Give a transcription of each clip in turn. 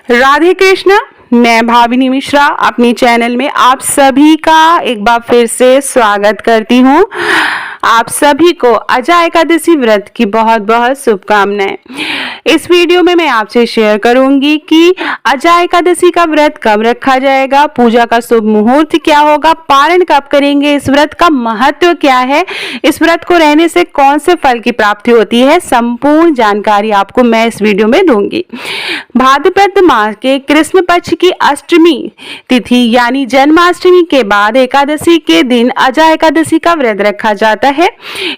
राधे कृष्ण। मैं भाविनी मिश्रा अपनी चैनल में आप सभी का एक बार फिर से स्वागत करती हूँ। आप सभी को अजय एकादशी व्रत की बहुत बहुत शुभकामनाएं। इस वीडियो में मैं आपसे शेयर करूंगी कि अजय एकादशी का व्रत कब रखा जाएगा, पूजा का शुभ मुहूर्त क्या होगा, पारण कब करेंगे, इस व्रत का महत्व क्या है, इस व्रत को रहने से कौन से फल की प्राप्ति होती है, संपूर्ण जानकारी आपको मैं इस वीडियो में दूंगी। भाद्रपद मास के कृष्ण पक्ष की अष्टमी तिथि यानी जन्माष्टमी के बाद एकादशी के दिन अजय एकादशी का व्रत रखा जाता है।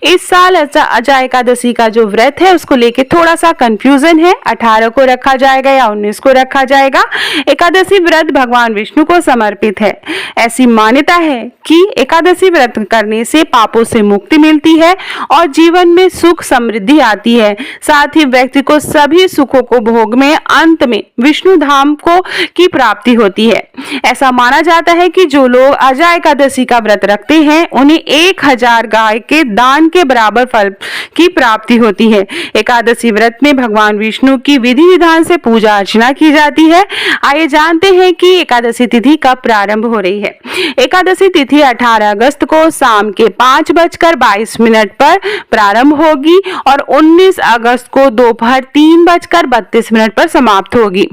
इस साल अजय एकादशी का जो व्रत है उसको लेके थोड़ा सा कंफ्यूजन है। 18 को रखा जाएगा या 19 को रखा जाएगा। एकादशी व्रत भगवान विष्णु को समर्पित है। ऐसी मान्यता है कि एकादशी व्रत करने से पापों से मुक्ति मिलती है और जीवन में सुख समृद्धि आती है। साथ ही व्यक्ति को सभी सुखों को भोग में अंत में विष्णु धाम को की प्राप्ति होती है। ऐसा माना जाता है कि जो लोग अजय एकादशी का व्रत रखते हैं उन्हें 1000 गाय के दान के बराबर फल की प्राप्ति होती है। एकादशी व्रत में भगवान विष्णु की विधि विधान से पूजा अर्चना की जाती है। आइए जानते हैं कि एकादशी तिथि कब प्रारंभ हो रही है। एकादशी तिथि 18 अगस्त को शाम के 5:22 पर प्रारंभ होगी और 19 अगस्त को दोपहर 3:32 पर समाप्त होगी।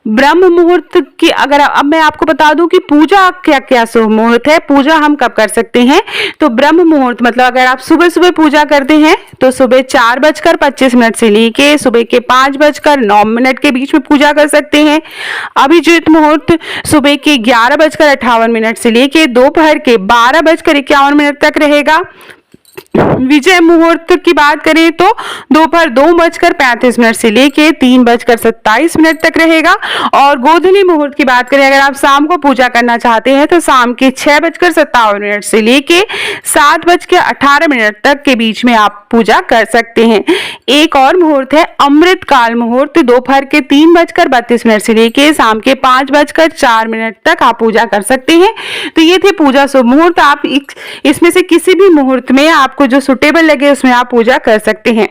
ब्रह्म मुहूर्त की अगर अब मैं आपको बता दूं कि पूजा क्या क्या शुभ मुहूर्त है, पूजा हम कब कर सकते हैं। तो ब्रह्म मुहूर्त मतलब अगर आप सुबह सुबह पूजा करते हैं तो सुबह 4:25 से लेके सुबह के 5:09 के बीच में पूजा कर सकते हैं। अभिजीत मुहूर्त सुबह के 11:58 से लेके दोपहर के 12:51 तक रहेगा। विजय मुहूर्त की बात करें तो दोपहर 2:35 से लेके 3:27 तक रहेगा। और गोधूली मुहूर्त की बात करें अगर आप शाम को पूजा करना चाहते हैं तो शाम के 6:57 से लेके 7:18 तक के बीच में आप पूजा कर सकते हैं। एक और मुहूर्त है अमृत काल मुहूर्त, दोपहर के 3:32 से लेके शाम के 5:04 तक आप पूजा कर सकते हैं। तो ये थे पूजा शुभ मुहूर्त। आप इसमें से किसी भी मुहूर्त में आपको जो सुटेबल लगे उसमें आप पूजा कर सकते हैं।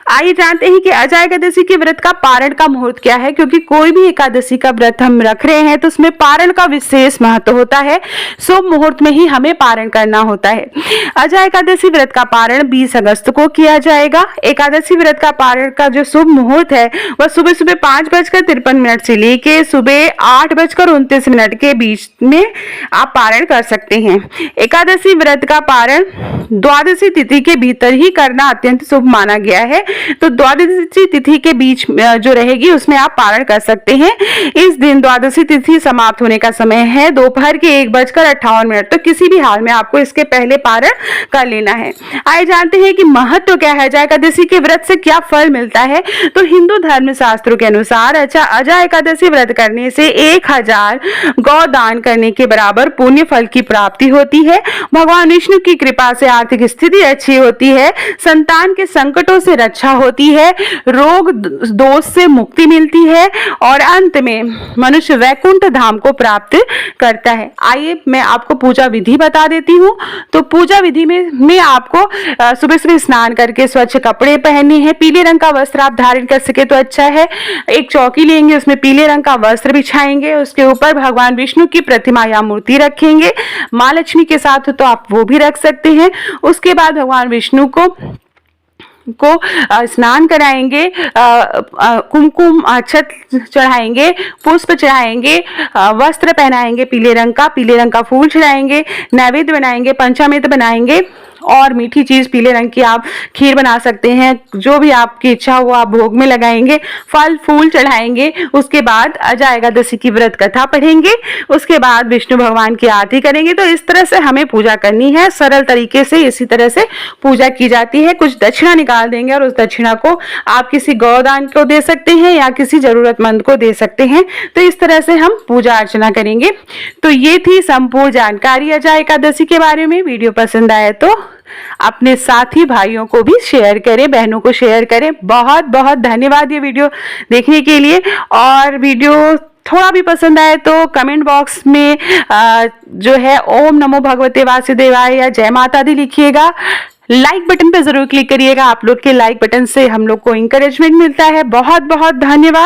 आइए जानते हैं कि अजय एकादशी के व्रत का पारण का मुहूर्त क्या है, क्योंकि कोई भी एकादशी का व्रत हम रख रहे हैं तो उसमें पारण का विशेष महत्व होता है। शुभ मुहूर्त में ही हमें पारण करना होता है। अजय एकादशी व्रत का पारण 20 अगस्त को किया जाएगा। एकादशी व्रत का पारण का जो शुभ मुहूर्त है वह सुबह सुबह 5:53 से लेके सुबह 8:29 के बीच में आप पारण कर सकते हैं। एकादशी व्रत का पारण द्वादशी तिथि के भीतर ही करना अत्यंत शुभ माना गया है। तो द्वादशी तिथि के बीच जो रहेगी उसमें आप पारण कर सकते हैं। इस दिन द्वादशी तिथि समाप्त होने का समय है दोपहर के 1:58। तो किसी भी हाल में आपको इसके पहले पारण कर लेना है। आइए जानते हैं कि महत्व क्या है, अजय एकादशी के व्रत से क्या फल मिलता है। तो हिंदू धर्म शास्त्रों के अनुसार अजय एकादशी व्रत करने से 1000 गौ दान करने के बराबर पुण्य फल की प्राप्ति होती है। भगवान विष्णु की कृपा से आर्थिक स्थिति अच्छी होती है, संतान के संकटों से रक्षा होती है, रोग दोष से मुक्ति मिलती है और अंत में मनुष्य वैकुंठ धाम को प्राप्त करता है। आइए मैं आपको पूजा विधि बता देती हूँ। तो पूजा विधि में आपको सुबह सुबह स्नान करके स्वच्छ कपड़े पहनने हैं। पीले रंग का वस्त्र आप धारण कर सके तो अच्छा है। एक चौकी लेंगे, उसमें पीले रंग का वस्त्र बिछाएंगे, उसके ऊपर भगवान विष्णु की प्रतिमा या मूर्ति रखेंगे। माँ लक्ष्मी के साथ तो आप वो भी रख सकते हैं। उसके बाद भगवान विष्णु को स्नान कराएंगे, कुमकुम अक्षत चढ़ाएंगे, पुष्प चढ़ाएंगे, वस्त्र पहनाएंगे पीले रंग का फूल चढ़ाएंगे, नैवेद्य बनाएंगे, पंचामृत बनाएंगे और मीठी चीज पीले रंग की आप खीर बना सकते हैं। जो भी आपकी इच्छा हो आप भोग में लगाएंगे, फल फूल चढ़ाएंगे। उसके बाद अजय एकादशी की व्रत कथा पढ़ेंगे, उसके बाद विष्णु भगवान की आरती करेंगे। तो इस तरह से हमें पूजा करनी है। सरल तरीके से इसी तरह से पूजा की जाती है। कुछ दक्षिणा निकाल देंगे और उस दक्षिणा को आप किसी गौदान को दे सकते हैं या किसी जरूरतमंद को दे सकते हैं। तो इस तरह से हम पूजा अर्चना करेंगे। तो ये थी संपूर्ण जानकारी अजय एकादशी के बारे में। वीडियो पसंद आए तो अपने साथी भाइयों को भी शेयर करें, बहनों को शेयर करें। बहुत बहुत धन्यवाद ये वीडियो देखने के लिए। और वीडियो थोड़ा भी पसंद आए तो कमेंट बॉक्स में जो है ओम नमो भगवते वासुदेवाय या जय माता दी लिखिएगा। लाइक बटन पर जरूर क्लिक करिएगा। आप लोग के लाइक बटन से हम लोग को इंकरेजमेंट मिलता है। बहुत बहुत धन्यवाद।